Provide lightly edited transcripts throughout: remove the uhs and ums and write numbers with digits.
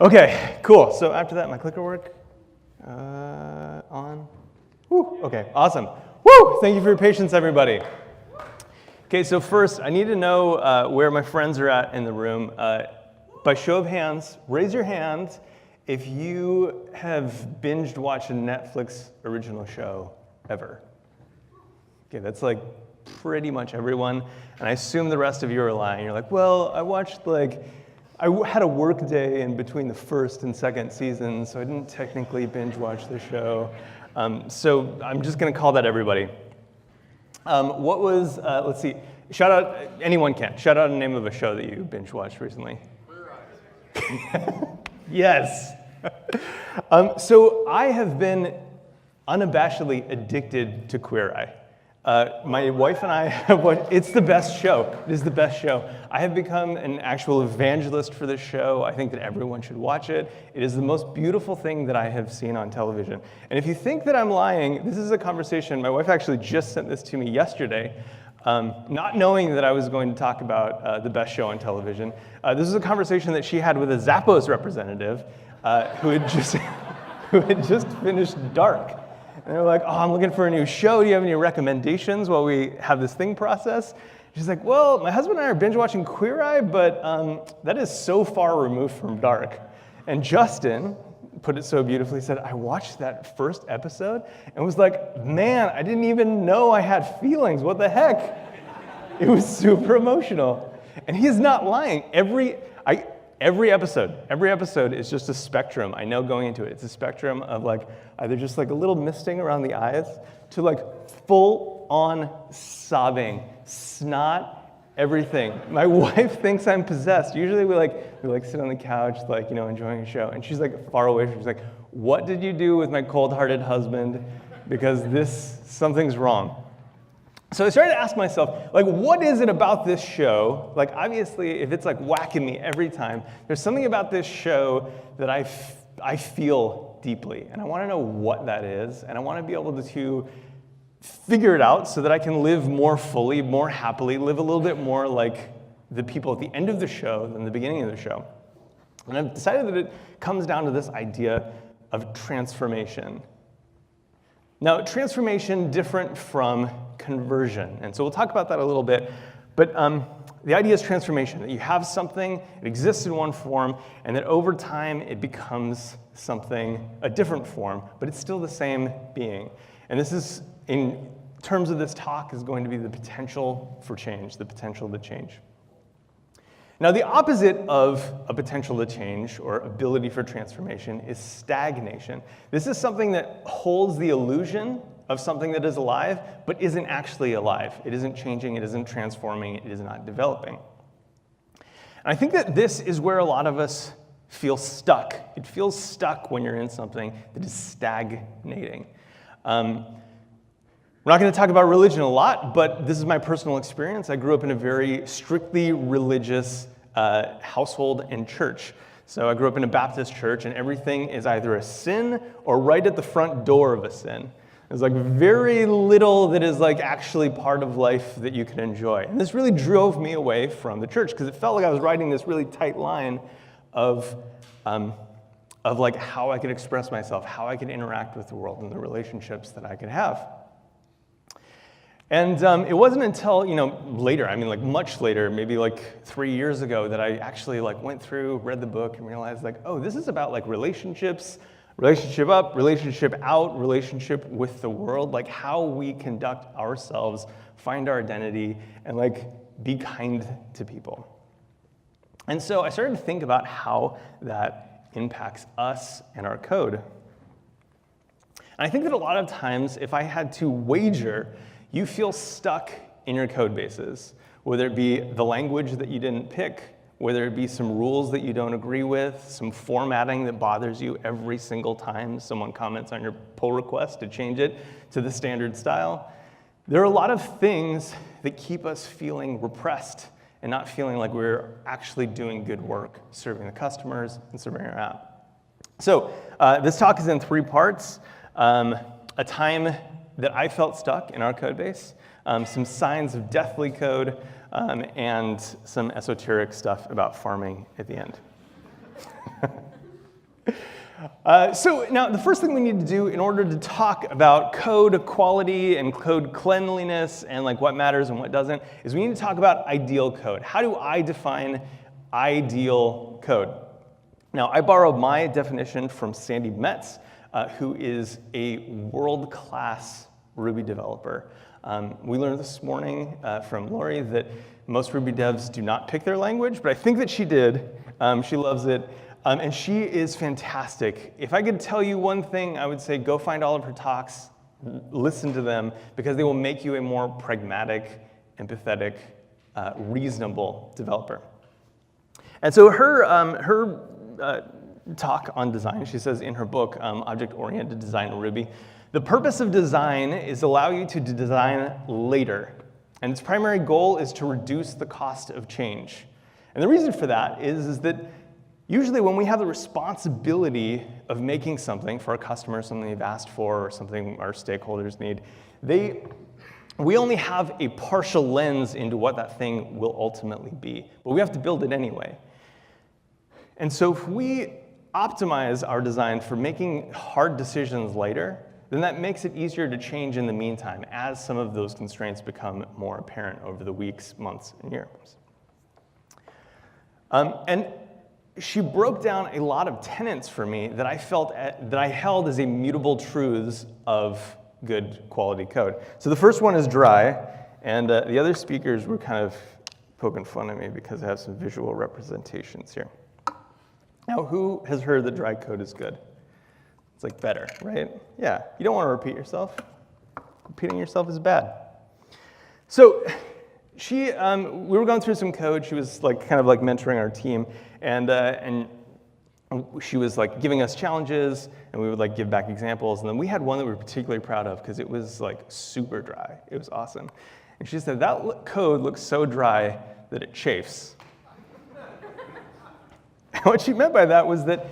Okay, cool. So after that, my clicker work on. Woo, okay, awesome. Woo! Thank you for your patience, everybody. Okay, so first, I need to know where my friends are at in the room. By show of hands, raise your hand if you have binged watched a Netflix original show ever. Okay, that's like pretty much everyone. And I assume the rest of you are lying. You're like, well, I watched I had a work day in between the first and second seasons, so I didn't technically binge watch the show. So I'm just gonna call that everybody. What was, let's see, shout out, anyone can, shout out a name of a show that you binge watched recently. Yes. So I have been unabashedly addicted to Queer Eye. My wife and I have watched, it's the best show. It is the best show. I have become an actual evangelist for this show. I think that everyone should watch it. It is the most beautiful thing that I have seen on television. And if you think that I'm lying, this is a conversation, my wife actually just sent this to me yesterday, not knowing that I was going to talk about the best show on television. This is a conversation that she had with a Zappos representative who had just finished Dark. And they're like, oh, I'm looking for a new show. Do you have any recommendations while we have this thing process? She's like, well, my husband and I are binge watching Queer Eye, but that is so far removed from Dark. And Justin put it so beautifully, said, I watched that first episode and was like, man, I didn't even know I had feelings. What the heck? It was super emotional. And he's not lying. Every episode is just a spectrum. I know going into it, it's a spectrum of like either just like a little misting around the eyes to like full on sobbing, snot, everything. My wife thinks I'm possessed. Usually we sit on the couch, enjoying a show, and she's like far away. She's like, what did you do with my cold-hearted husband? Because something's wrong. So I started to ask myself, what is it about this show? Obviously, if it's whacking me every time, there's something about this show that I feel deeply, and I want to know what that is, and I want to be able to figure it out so that I can live more fully, more happily, live a little bit more like the people at the end of the show than the beginning of the show. And I've decided that it comes down to this idea of transformation. Now, transformation different from conversion, and so we'll talk about that a little bit, but the idea is transformation, that you have something, it exists in one form, and that over time it becomes a different form, but it's still the same being. And this is, in terms of this talk, is going to be the potential for change, the potential to change. Now, the opposite of a potential to change or ability for transformation is stagnation. This is something that holds the illusion of something that is alive, but isn't actually alive. It isn't changing, it isn't transforming, it is not developing. And I think that this is where a lot of us feel stuck. It feels stuck when you're in something that is stagnating. We're not going to talk about religion a lot, but this is my personal experience. I grew up in a very strictly religious household and church. So I grew up in a Baptist church, and everything is either a sin or right at the front door of a sin. There's very little that is actually part of life that you can enjoy. And this really drove me away from the church because it felt like I was riding this really tight line of how I could express myself, how I could interact with the world, and the relationships that I could have. And it wasn't until, later, much later, maybe 3 years ago, that I actually went through, read the book, and realized oh, this is about relationships, relationship up, relationship out, relationship with the world, how we conduct ourselves, find our identity, and be kind to people. And so I started to think about how that impacts us and our code. And I think that a lot of times, if I had to wager, you feel stuck in your code bases, whether it be the language that you didn't pick, whether it be some rules that you don't agree with, some formatting that bothers you every single time someone comments on your pull request to change it to the standard style. There are a lot of things that keep us feeling repressed and not feeling like we're actually doing good work, serving the customers and serving our app. So this talk is in 3 parts. A time that I felt stuck in our code base, some signs of deathly code, and some esoteric stuff about farming at the end. So now the first thing we need to do in order to talk about code quality and code cleanliness and like what matters and what doesn't is we need to talk about ideal code. How do I define ideal code? Now I borrowed my definition from Sandy Metz, who is a world-class Ruby developer. We learned this morning from Lori that most Ruby devs do not pick their language, but I think that she did. She loves it. And she is fantastic. If I could tell you one thing, I would say go find all of her talks, listen to them, because they will make you a more pragmatic, empathetic, reasonable developer. And so her talk on design, she says in her book, Object-Oriented Design in Ruby, the purpose of design is allow you to design later. And its primary goal is to reduce the cost of change. And the reason for that is that usually when we have the responsibility of making something for a customer, something they've asked for, or something our stakeholders need, we only have a partial lens into what that thing will ultimately be. But we have to build it anyway. And so if we optimize our design for making hard decisions later, then that makes it easier to change in the meantime as some of those constraints become more apparent over the weeks, months, and years. And she broke down a lot of tenets for me that I held as immutable truths of good quality code. So the first one is dry, and the other speakers were kind of poking fun at me because I have some visual representations here. Now, who has heard that dry code is good? It's like better, right? Yeah, you don't want to repeat yourself. Repeating yourself is bad. So we were going through some code. She was like kind of like mentoring our team, and she was like giving us challenges, and we would like give back examples. And then we had one that we were particularly proud of because it was like super dry. It was awesome. And she said, that code looks so dry that it chafes. And what she meant by that was that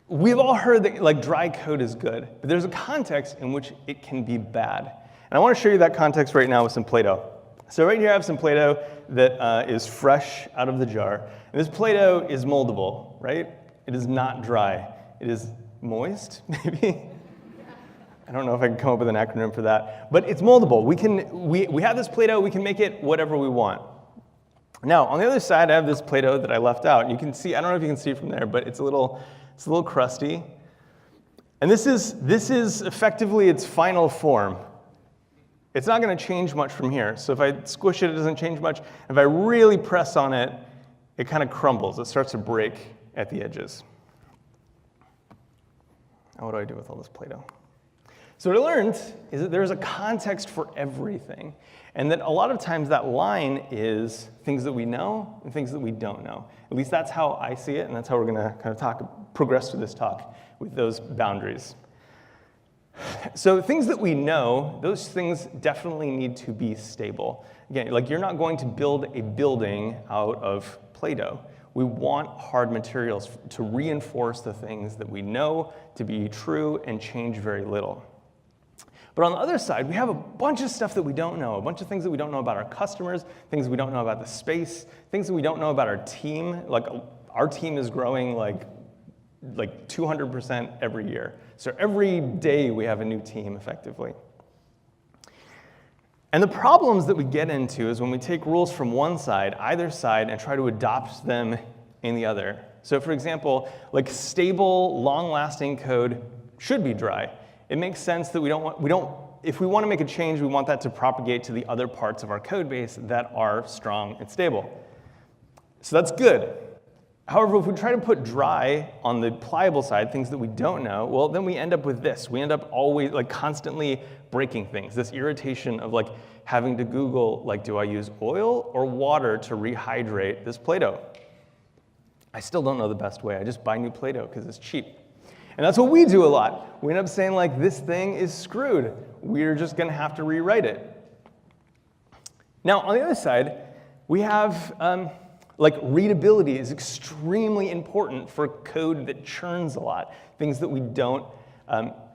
we've all heard that like dry code is good, but there's a context in which it can be bad. And I want to show you that context right now with some Play-Doh. So right here I have some Play-Doh that is fresh out of the jar. And this Play-Doh is moldable, right? It is not dry. It is moist, maybe? I don't know if I can come up with an acronym for that. But it's moldable. We have this Play-Doh. We can make it whatever we want. Now, on the other side, I have this Play-Doh that I left out. And you can see, I don't know if you can see from there, but it's a little crusty. And this is effectively its final form. It's not going to change much from here. So if I squish it, it doesn't change much. If I really press on it, it kind of crumbles. It starts to break at the edges. Now what do I do with all this Play-Doh? So what I learned is that there's a context for everything. And that a lot of times that line is things that we know and things that we don't know. At least that's how I see it, and that's how we're going to kind of progress through this talk with those boundaries. So things that we know, those things definitely need to be stable. Again, like you're not going to build a building out of Play-Doh. We want hard materials to reinforce the things that we know to be true and change very little. But on the other side, we have a bunch of stuff that we don't know, a bunch of things that we don't know about our customers, things we don't know about the space, things that we don't know about our team. Like our team is growing like 200% every year. So every day we have a new team effectively. And the problems that we get into is when we take rules from one side, either side, and try to adopt them in the other. So for example, like stable, long-lasting code should be dry. It makes sense that if we want to make a change, we want that to propagate to the other parts of our code base that are strong and stable. So that's good. However, if we try to put dry on the pliable side, things that we don't know, well, then we end up with this. We end up always like constantly breaking things. This irritation of like having to Google, like, do I use oil or water to rehydrate this Play-Doh? I still don't know the best way. I just buy new Play-Doh because it's cheap. And that's what we do a lot. We end up saying like, this thing is screwed. We're just going to have to rewrite it. Now, on the other side, we have like readability is extremely important for code that churns a lot. Things that we don't,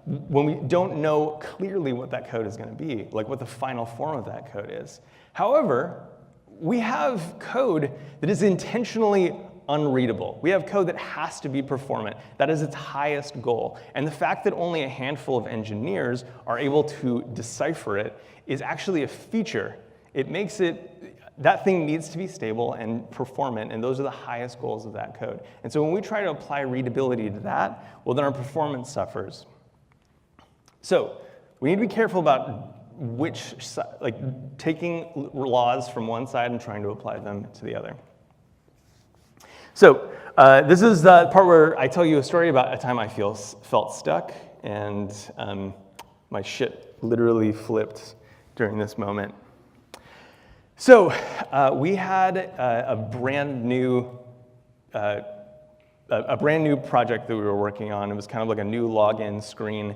when we don't know clearly what that code is going to be, like what the final form of that code is. However, we have code that is intentionally unreadable. We have code that has to be performant. That is its highest goal. And the fact that only a handful of engineers are able to decipher it is actually a feature. It makes it, that thing needs to be stable and performant, and those are the highest goals of that code. And so when we try to apply readability to that, well, then our performance suffers. So we need to be careful about taking laws from one side and trying to apply them to the other. So this is the part where I tell you a story about a time I felt stuck, and my shit literally flipped during this moment. So we had a brand new project that we were working on. It was kind of like a new login screen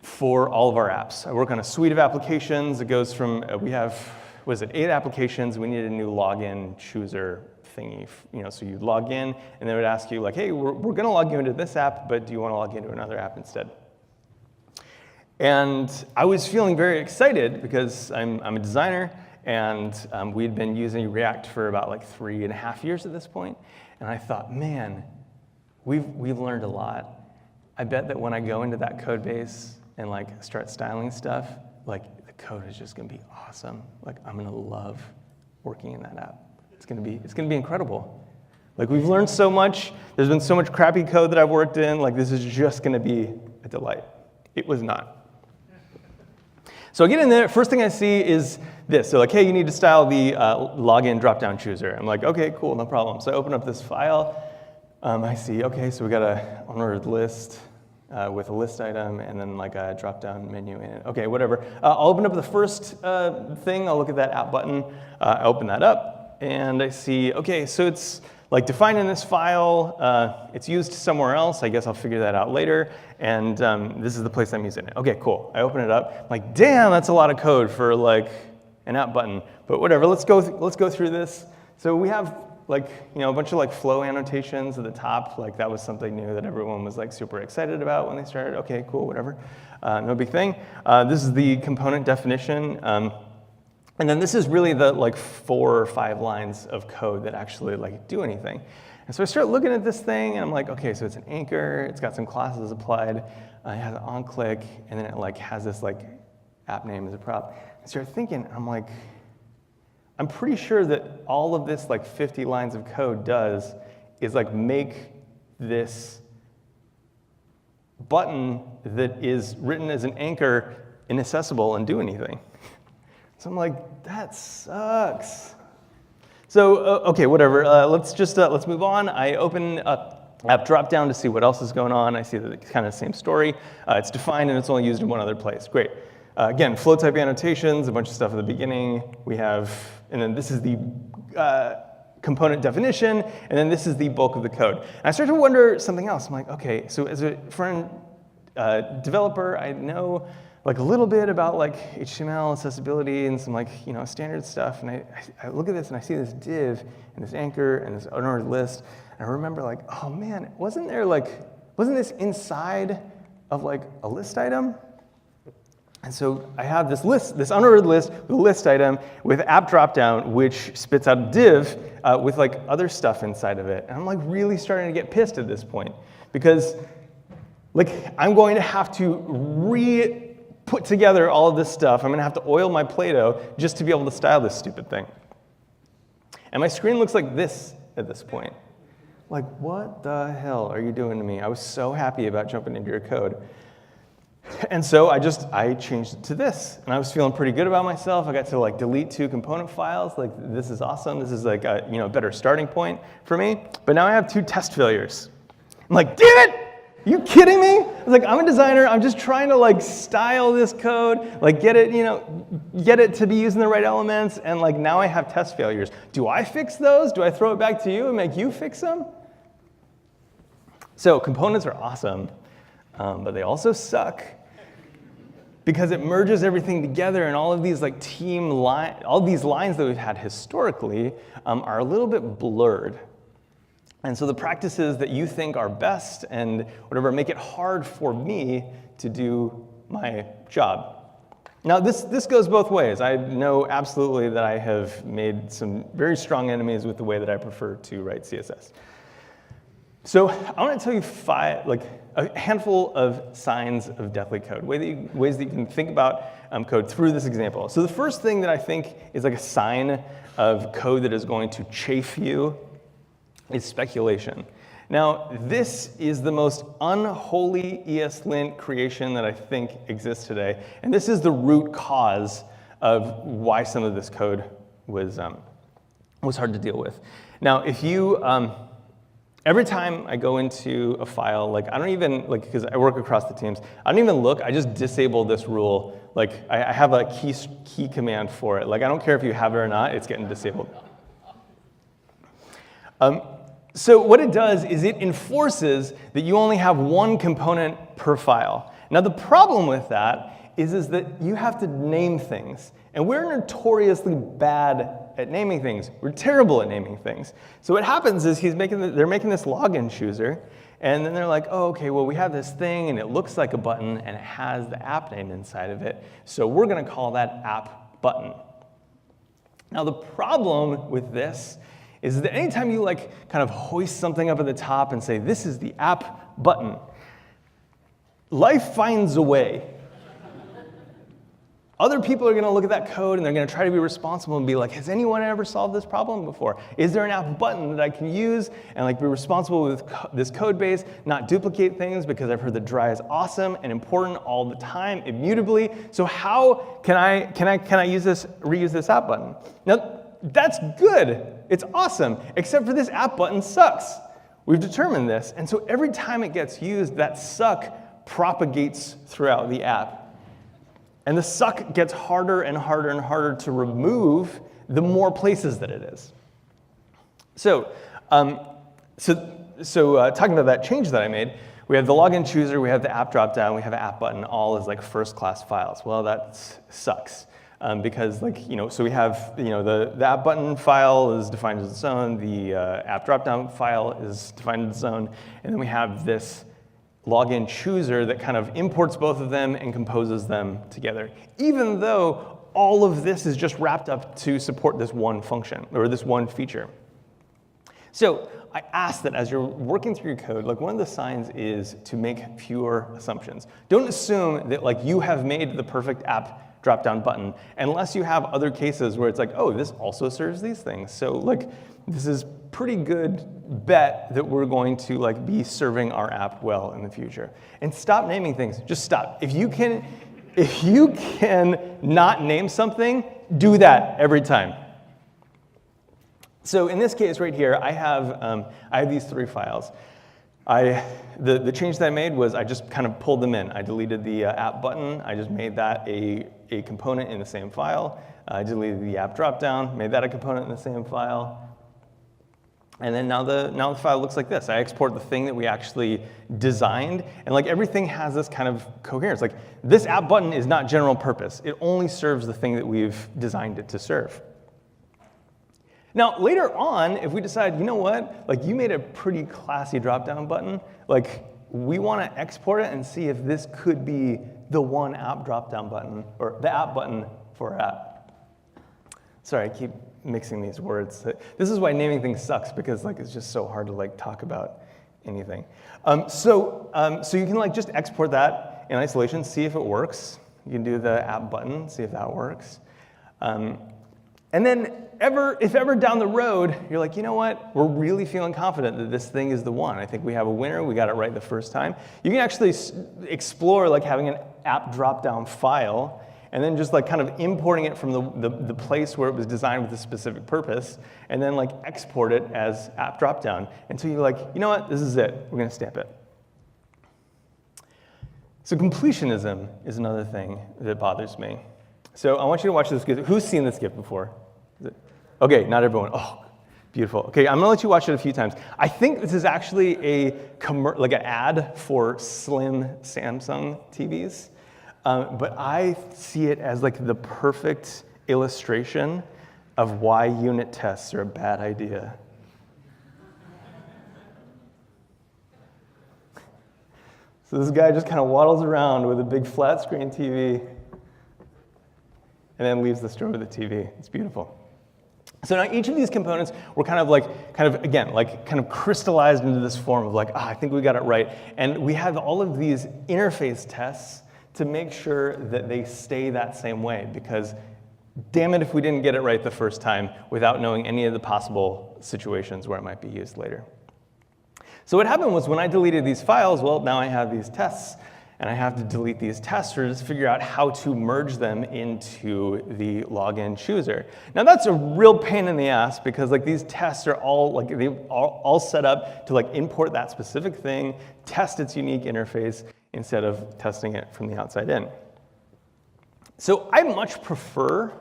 for all of our apps. I work on a suite of applications. It goes from, we have, 8 applications. We needed a new login chooser thingy. So you'd log in, and they would ask you, like, hey, we're going to log you into this app, but do you want to log into another app instead? And I was feeling very excited because I'm a designer, and we'd been using React for about like 3.5 years at this point. And I thought, man, we've learned a lot. I bet that when I go into that code base and like start styling stuff, like the code is just gonna be awesome. Like I'm gonna love working in that app. It's gonna be incredible. Like we've learned so much. There's been so much crappy code that I've worked in. Like this is just gonna be a delight. It was not. So I get in there, first thing I see is this. So like, hey, you need to style the login drop-down chooser. I'm like, okay, cool, no problem. So I open up this file. I see, okay, so we got a unordered list with a list item and then like a drop-down menu in it. Okay, whatever. I'll open up the first thing. I'll look at that app button. I open that up and I see, okay, so it's like defined in this file. It's used somewhere else. I guess I'll figure that out later. And this is the place I'm using it. Okay, cool. I open it up. I'm like, damn, that's a lot of code for like an app button. But whatever. Let's go through this. So we have like a bunch of like flow annotations at the top. Like that was something new that everyone was like super excited about when they started. Okay, cool, whatever. No big thing. This is the component definition. And then this is really the like 4 or 5 lines of code that actually like do anything. And so I start looking at this thing and I'm like, okay, so it's an anchor, it's got some classes applied, it has an onClick, and then it like has this like app name as a prop. I start thinking, I'm like, I'm pretty sure that all of this like 50 lines of code does is like make this button that is written as an anchor inaccessible and do anything. So I'm like, that sucks. So, okay, whatever. Let's move on. I open up app dropdown to see what else is going on. I see that it's kind of the same story. It's defined and it's only used in one other place. Great. Again, flow type annotations, a bunch of stuff at the beginning. We have, and then this is the component definition, and then this is the bulk of the code. And I start to wonder something else. I'm like, okay, so as a developer, I know like a little bit about like HTML accessibility and some like standard stuff, and I look at this and I see this div and this anchor and this unordered list, and I remember like, oh man, wasn't this inside of like a list item? And so I have this list, this unordered list with a list item with app dropdown, which spits out a div with like other stuff inside of it, and I'm like really starting to get pissed at this point because like I'm going to have to put together all of this stuff. I'm gonna have to oil my Play-Doh just to be able to style this stupid thing. And my screen looks like this at this point. Like, what the hell are you doing to me? I was so happy about jumping into your code. And so I changed it to this, and I was feeling pretty good about myself. I got to like delete 2 component files. Like, this is awesome. This is like a better starting point for me. But now I have 2 test failures. I'm like, damn it! Are you kidding me? I was like, I'm a designer. I'm just trying to like style this code, like get it to be using the right elements, and like now I have test failures. Do I fix those? Do I throw it back to you and make you fix them? So components are awesome, but they also suck because it merges everything together, and all of these like all these lines that we've had historically are a little bit blurred. And so the practices that you think are best and whatever make it hard for me to do my job. Now, this goes both ways. I know absolutely that I have made some very strong enemies with the way that I prefer to write CSS. So I want to tell you a handful of signs of deathly code, ways that you can think about code through this example. So the first thing that I think is like a sign of code that is going to chafe you is speculation. Now, this is the most unholy ESLint creation that I think exists today, and this is the root cause of why some of this code was hard to deal with. Now, if you every time I go into a file, I don't even, because I work across the teams, I don't even look, I just disable this rule. I have a key command for it. I don't care if you have it or not, it's getting disabled. So what it does is it enforces that you only have one component per file. Now the problem with that is that you have to name things. And we're notoriously bad at naming things. We're terrible at naming things. So what happens is they're making this login chooser, and then they're like, oh, okay, well, we have this thing, and it looks like a button, and it has the app name inside of it. So we're going to call that app button. Now the problem with this is that anytime you kind of hoist something up at the top and say, this is the app button, life finds a way. Other people are going to look at that code and they're going to try to be responsible and be like, has anyone ever solved this problem before? Is there an app button that I can use and be responsible with this code base, not duplicate things because I've heard that dry is awesome and important all the time, immutably. So how can I reuse this app button? Now, that's good. It's awesome, except for this app button sucks. We've determined this, and so every time it gets used, that suck propagates throughout the app. And the suck gets harder and harder and harder to remove the more places that it is. So, talking about that change that I made, we have the login chooser, we have the app dropdown, we have an app button, all as first-class files. Well, that sucks. Because so we have the app button file is defined as its own, the app dropdown file is defined as its own, and then we have this login chooser that kind of imports both of them and composes them together, even though all of this is just wrapped up to support this one function or this one feature. So I ask that as you're working through your code, one of the signs is to make fewer assumptions. Don't assume that you have made the perfect app drop-down button, unless you have other cases where it's oh, this also serves these things. So this is pretty good bet that we're going to be serving our app well in the future. And stop naming things. Just stop. If you can not name something, do that every time. So in this case right here, I have these three files. The change that I made was I just kind of pulled them in. I deleted the app button. I just made that a component in the same file. I deleted the app dropdown, made that a component in the same file. And then now the file looks like this. I export the thing that we actually designed, and everything has this kind of coherence. This app button is not general purpose. It only serves the thing that we've designed it to serve. Now, later on, if we decide, you know what, you made a pretty classy drop-down button, we want to export it and see if this could be the one app drop-down button, or the app button for our app. Sorry, I keep mixing these words. This is why naming things sucks, because it's just so hard to talk about anything. So you can just export that in isolation, see if it works. You can do the app button, see if that works. And then if ever down the road, you're you know what, we're really feeling confident that this thing is the one. I think we have a winner, we got it right the first time. You can actually explore having an app drop-down file and then just kind of importing it from the place where it was designed with a specific purpose, and then export it as app dropdown until you're you know what, this is it, we're going to stamp it. So completionism is another thing that bothers me. So I want you to watch this GIF. Who's seen this GIF before? Okay, not everyone. Oh, beautiful. Okay, I'm gonna let you watch it a few times. I think this is actually an ad for slim Samsung TVs, but I see it as the perfect illustration of why unit tests are a bad idea. So this guy just kind of waddles around with a big flat screen TV. and then leaves the store with the TV. It's beautiful. So now each of these components were kind of crystallized into this form of like, I think we got it right. And we have all of these interface tests to make sure that they stay that same way, because damn it if we didn't get it right the first time without knowing any of the possible situations where it might be used later. So what happened was when I deleted these files, well, now I have these tests, and I have to delete these tests or just figure out how to merge them into the login chooser. Now that's a real pain in the ass, because like these tests are all set up to like import that specific thing, test its unique interface instead of testing it from the outside in. So I much prefer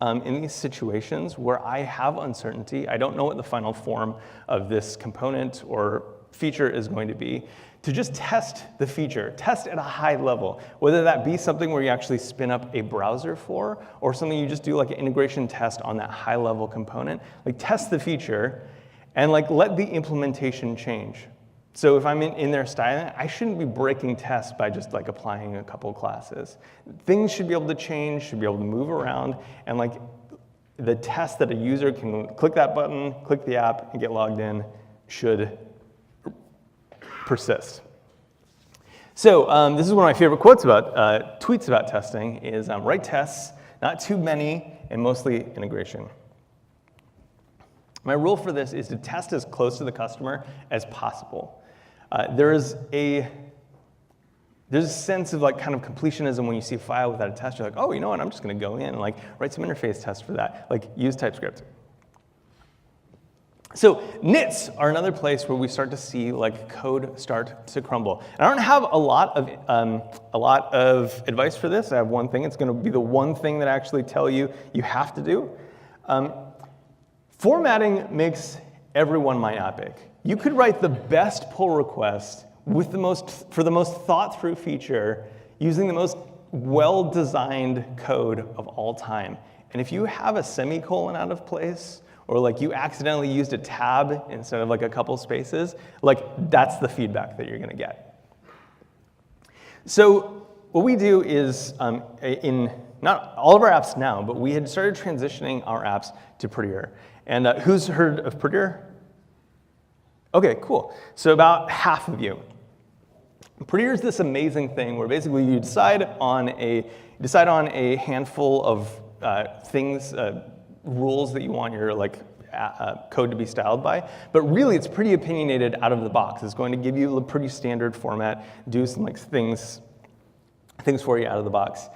in these situations where I have uncertainty, I don't know what the final form of this component or feature is going to be, to just test the feature, test at a high level, whether that be something where you actually spin up a browser for, or something you just do like an integration test on that high level component. Like test the feature and like let the implementation change. So if I'm in there styling, I shouldn't be breaking tests by just like applying a couple classes. Things should be able to change, should be able to move around, and like the test that a user can click that button, click the app, and get logged in should persist. So this is one of my favorite quotes about tweets about testing is write tests, not too many, and mostly integration. My rule for this is to test as close to the customer as possible. There's a sense of like kind of completionism when you see a file without a test. You're like, oh, you know what? I'm just going to go in and like write some interface tests for that. Like use TypeScript. So nits are another place where we start to see like code start to crumble. And I don't have a lot of advice for this. I have one thing. It's going to be the one thing that I actually tell you have to do. Formatting makes everyone myopic. You could write the best pull request with for the most thought through feature using the most well-designed code of all time. And if you have a semicolon out of place, or like you accidentally used a tab instead of like a couple spaces, like that's the feedback that you're gonna get. So what we do is, in not all of our apps now, but we had started transitioning our apps to Prettier. And who's heard of Prettier? Okay, cool. So about half of you. Prettier is this amazing thing where basically you decide on a handful of things, rules that you want your code to be styled by, but really it's pretty opinionated out of the box. It's going to give you a pretty standard format, do some like things for you out of the box.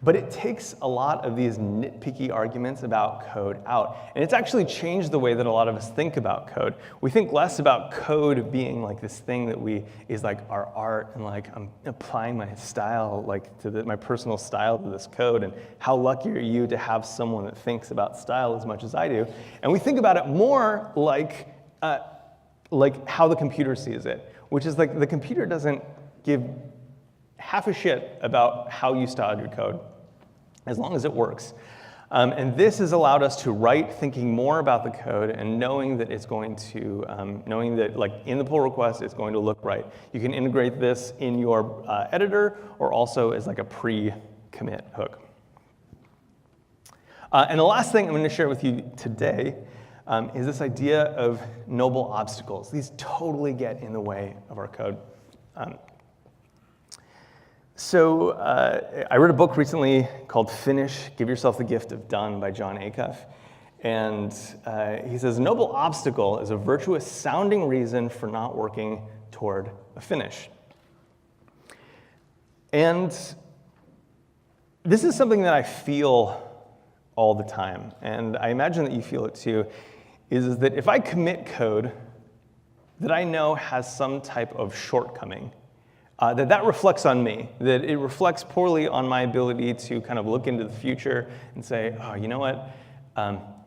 But it takes a lot of these nitpicky arguments about code out. And it's actually changed the way that a lot of us think about code. We think less about code being like this thing that is like our art, and like I'm applying my style, like to my personal style to this code, and how lucky are you to have someone that thinks about style as much as I do. And we think about it more like how the computer sees it, which is like the computer doesn't give half a shit about how you styled your code, as long as it works. And this has allowed us to write thinking more about the code and knowing that it's going to, knowing that like in the pull request, it's going to look right. You can integrate this in your editor or also as like a pre-commit hook. And the last thing I'm going to share with you today is this idea of noble obstacles. These totally get in the way of our code. So I read a book recently called Finish, Give Yourself the Gift of Done by John Acuff. And he says, noble obstacle is a virtuous sounding reason for not working toward a finish. And this is something that I feel all the time, and I imagine that you feel it too, is that if I commit code that I know has some type of shortcoming, that reflects on me, that it reflects poorly on my ability to kind of look into the future and say, oh, you know what,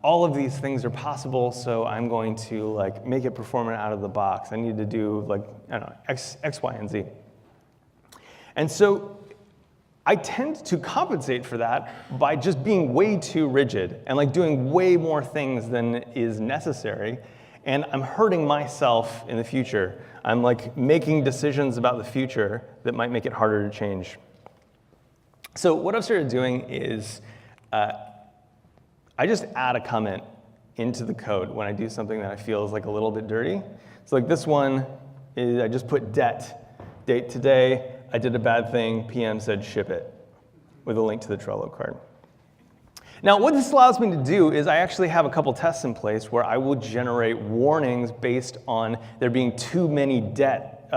all of these things are possible, so I'm going to like make it performant out of the box. I need to do like, I don't know, X, Y, and Z. And so I tend to compensate for that by just being way too rigid and like doing way more things than is necessary, and I'm hurting myself in the future. I'm like making decisions about the future that might make it harder to change. So what I've started doing is I just add a comment into the code when I do something that I feel is like a little bit dirty. So like this one is I just put date today, I did a bad thing, PM said ship it, with a link to the Trello card. Now what this allows me to do is I actually have a couple tests in place where I will generate warnings based on there being too many debt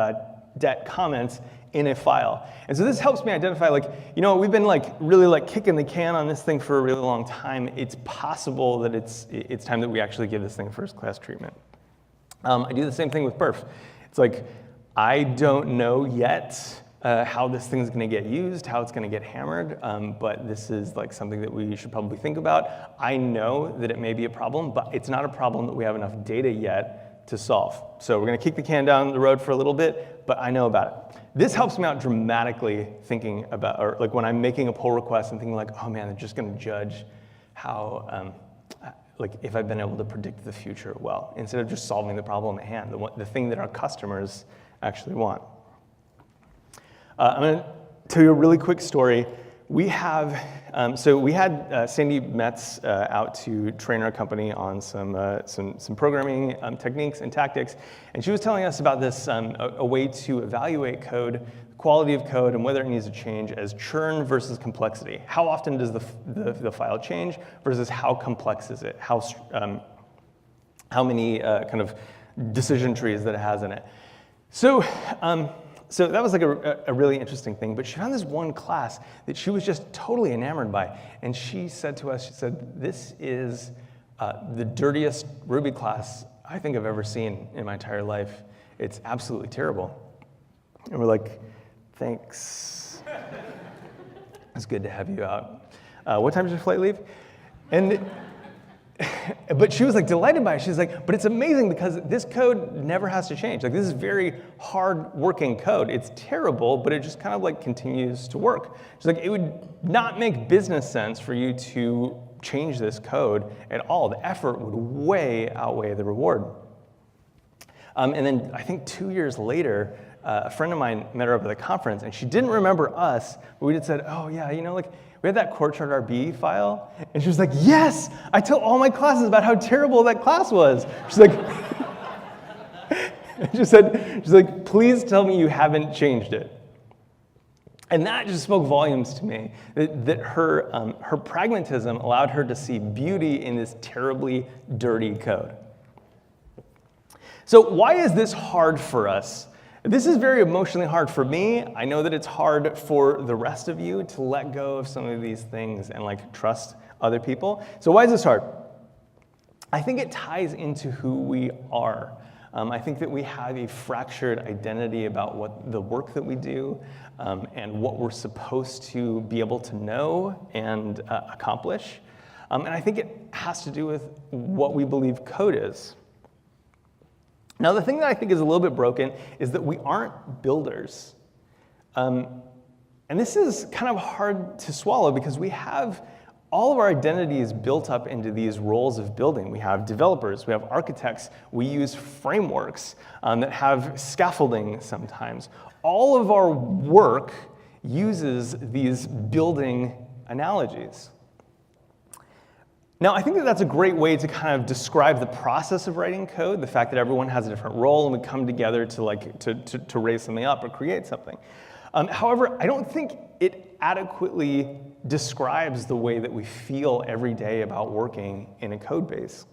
comments in a file. And so this helps me identify, like, you know, we've been like really like kicking the can on this thing for a really long time. It's possible that it's time that we actually give this thing first class treatment. I do the same thing with perf. It's like, I don't know yet how this thing's gonna get used, how it's gonna get hammered, but this is like something that we should probably think about. I know that it may be a problem, but it's not a problem that we have enough data yet to solve. So we're gonna kick the can down the road for a little bit, but I know about it. This helps me out dramatically thinking about, or like when I'm making a pull request and thinking like, oh man, they're just gonna judge how, like if I've been able to predict the future well, instead of just solving the problem at hand, the thing that our customers actually want. I'm gonna tell you a really quick story. We have, so we had Sandy Metz out to train our company on some programming techniques and tactics, and she was telling us about this, a way to evaluate code, quality of code, and whether it needs to change as churn versus complexity. How often does the file change versus how complex is it? How many kind of decision trees that it has in it? So, so that was like a really interesting thing, but she found this one class that she was just totally enamored by. And she said to us, she said, this is the dirtiest Ruby class I think I've ever seen in my entire life. It's absolutely terrible. And we're like, thanks. It's good to have you out. What time does your flight leave? And but she was like delighted by it. She's like, but it's amazing because this code never has to change. Like this is very hard working code. It's terrible, but it just kind of like continues to work. She's like, it would not make business sense for you to change this code at all. The effort would way outweigh the reward. And then I think 2 years later, a friend of mine met her up at the conference, and she didn't remember us, but we had said, oh yeah, you know, like we had that core chart RB file, and she was like, yes, I tell all my classes about how terrible that class was. She's like, she's like, please tell me you haven't changed it. And that just spoke volumes to me, that her pragmatism allowed her to see beauty in this terribly dirty code. So why is this hard for us? This is very emotionally hard for me. I know that it's hard for the rest of you to let go of some of these things and like trust other people. So why is this hard? I think it ties into who we are. I think that we have a fractured identity about what the work that we do and what we're supposed to be able to know and accomplish. And I think it has to do with what we believe code is. Now, the thing that I think is a little bit broken is that we aren't builders. And this is kind of hard to swallow because we have all of our identities built up into these roles of building. We have developers, we have architects, we use frameworks that have scaffolding sometimes. All of our work uses these building analogies. Now, I think that that's a great way to kind of describe the process of writing code, the fact that everyone has a different role and we come together to raise something up or create something. However, I don't think it adequately describes the way that we feel every day about working in a code base.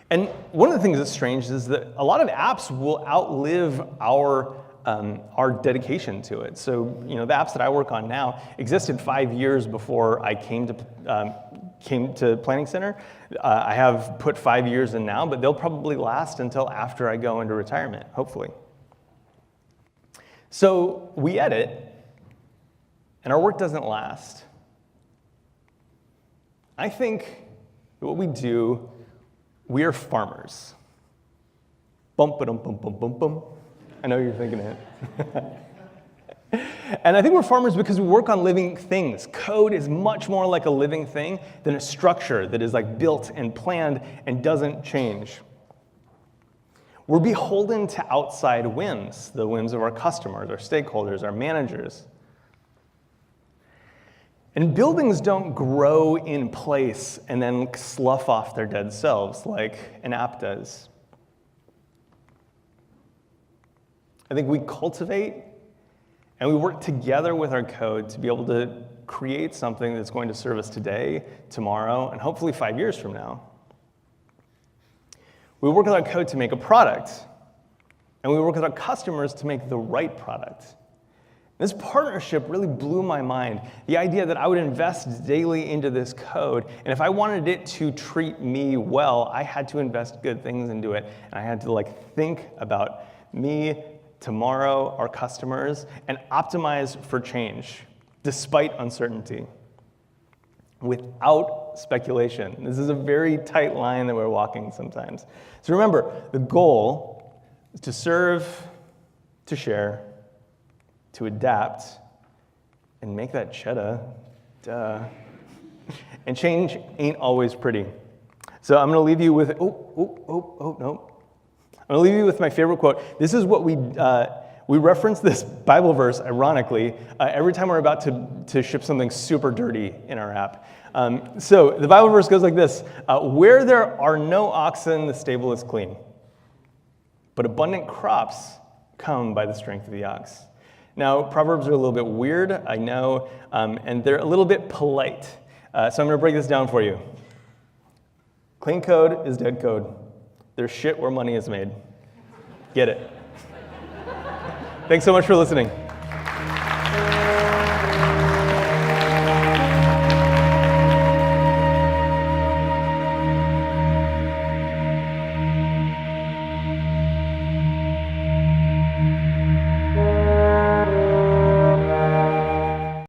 And one of the things that's strange is that a lot of apps will outlive our dedication to it. So, you know, the apps that I work on now existed 5 years before I came to Planning Center. I have put 5 years in now, but they'll probably last until after I go into retirement, hopefully. So we edit, and our work doesn't last. I think that what we do, we are farmers. Bum, ba-dum, bum, bum, bum, bum. I know you're thinking it. And I think we're farmers because we work on living things. Code is much more like a living thing than a structure that is like built and planned and doesn't change. We're beholden to outside whims, the whims of our customers, our stakeholders, our managers. And buildings don't grow in place and then slough off their dead selves like an app does. I think we cultivate and we work together with our code to be able to create something that's going to serve us today, tomorrow, and hopefully 5 years from now. We work with our code to make a product, and we work with our customers to make the right product. This partnership really blew my mind. The idea that I would invest daily into this code, and if I wanted it to treat me well, I had to invest good things into it, and I had to think about me, tomorrow, our customers, and optimize for change, despite uncertainty, without speculation. This is a very tight line that we're walking sometimes. So remember, the goal is to serve, to share, to adapt, and make that cheddar, duh. And change ain't always pretty. So I'm gonna leave you with, no. I'm gonna leave you with my favorite quote. This is what we reference this Bible verse, ironically, every time we're about to ship something super dirty in our app. So the Bible verse goes like this, where there are no oxen, the stable is clean, but abundant crops come by the strength of the ox. Now, Proverbs are a little bit weird, I know, and they're a little bit polite. So I'm gonna break this down for you. Clean code is dead code. There's shit where money is made. Get it. Thanks so much for listening.